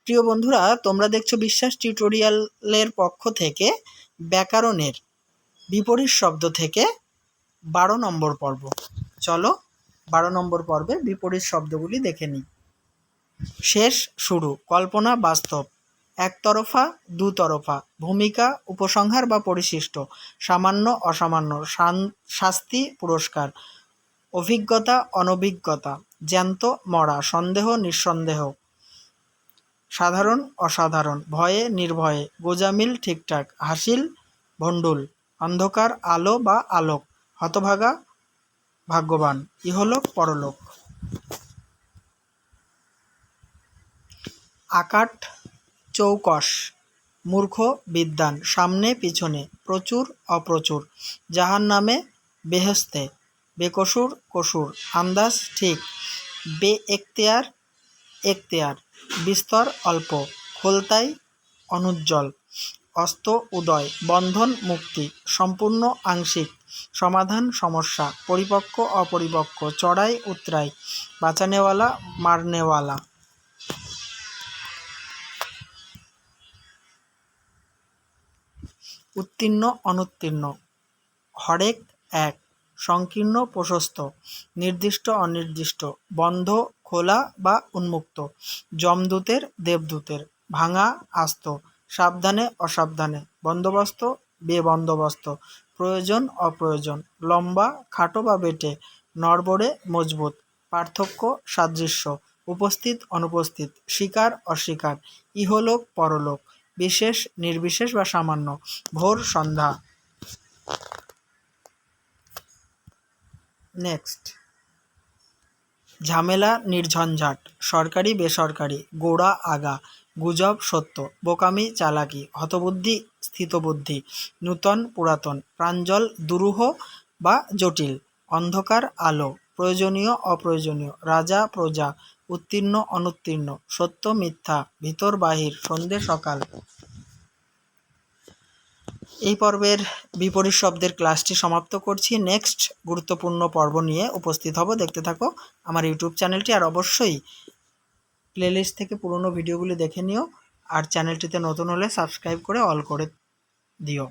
প্রিয় বন্ধুরা, তোমরা দেখছো বিশ্বাস টিউটোরিয়ালের পক্ষ থেকে ব্যাকরণের বিপরীত শব্দ থেকে 12 নম্বর পর্ব। চলো 12 নম্বর পর্বে বিপরীত শব্দগুলি দেখে নিই। শেষ, শুরু, কল্পনা, বাস্তব, একতরফা, দুতরফা, ভূমিকা, উপসংহার বা পরিশিষ্ট, সামান্য, অসামান্য, শাস্তি, পুরস্কার, অভিজ্ঞতা, অনভিজ্ঞতা, জ্যান্ত, মরা, সন্দেহ, নিঃসন্দেহ, সাধারণ, অসাধারণ, ভয়ে, নির্ভয়ে, গোজামিল, ঠিকঠাক, হাসিল, ভণ্ডুল, অন্ধকার, আলো বা আলোক, হতভাগা, ভাগ্যবান, ইহলোক, পরলোক। আকাট, চৌকস, মূর্খ, বিদ্বান, সামনে, পিছনে, প্রচুর, অপ্রচুর, জাহান্নামে, বেহেশতে, বেকসুর, কসুর, আন্দাজ, ঠিক, বেএখতিয়ার, এখতিয়ার, বিস্তর, অল্প, খোলতাই, অনুজ্জ্বল, অস্ত, উদয়, বন্ধন, মুক্তি, সম্পূর্ণ, আংশিক, সমাধান, সমস্যা, পরিপক্ক, অপরিপক্ক, চড়াই, উতরাই, বাঁচানেওয়ালা, মারনেওয়ালা। উত্তীর্ণ, অনুত্তীর্ণ, হরেক, এক, সংকীর্ণ, প্রশস্ত, নির্দিষ্ট, অনির্দিষ্ট, বন্ধ, খোলা বা উন্মুক্ত, যমদূতের, দেবদূতের, ভাঙা, আস্ত, সাবধানে, অসাবধানে, বন্দোবস্ত, বেবন্দোবস্ত, প্রয়োজন, অপ্রয়োজন, লম্বা, খাটো বা বেটে, নড়বড়ে, মজবুত, পার্থক্য, সাদৃশ্য, উপস্থিত, অনুপস্থিত, স্বীকার, অস্বীকার, ইহলোক, পরলোক, বিশেষ, নির্বিশেষ বা সামান্য, ভোর, সন্ধ্যা। নেক্সট, ঝামেলা, নির্ঝঞ্ঝাট, সরকারি, বেসরকারি, গোড়া, আগা, গুজব, সত্য, বোকামি, চালাকি, হতবুদ্ধি, স্থিতবুদ্ধি, নূতন, পুরাতন, প্রাঞ্জল, দুরূহ বা জটিল, অন্ধকার, আলো, প্রয়োজনীয়, অপ্রয়োজনীয়, রাজা, প্রজা, উত্তীর্ণ, অনুত্তীর্ণ, সত্য, মিথ্যা, ভিতর, বাহির, সন্ধে, সকাল। এই পর্বের বিপরীত শব্দের ক্লাসটি সমাপ্ত করছি। নেক্সট গুরুত্বপূর্ণ পর্ব নিয়ে উপস্থিত হব, দেখতে থাকো আমার ইউটিউব চ্যানেলটি। আর অবশ্যই প্লেলিস্ট থেকে পুরনো ভিডিওগুলি দেখে নিও, আর চ্যানেলটিতে নতুন হলে সাবস্ক্রাইব করে অল করে দিও।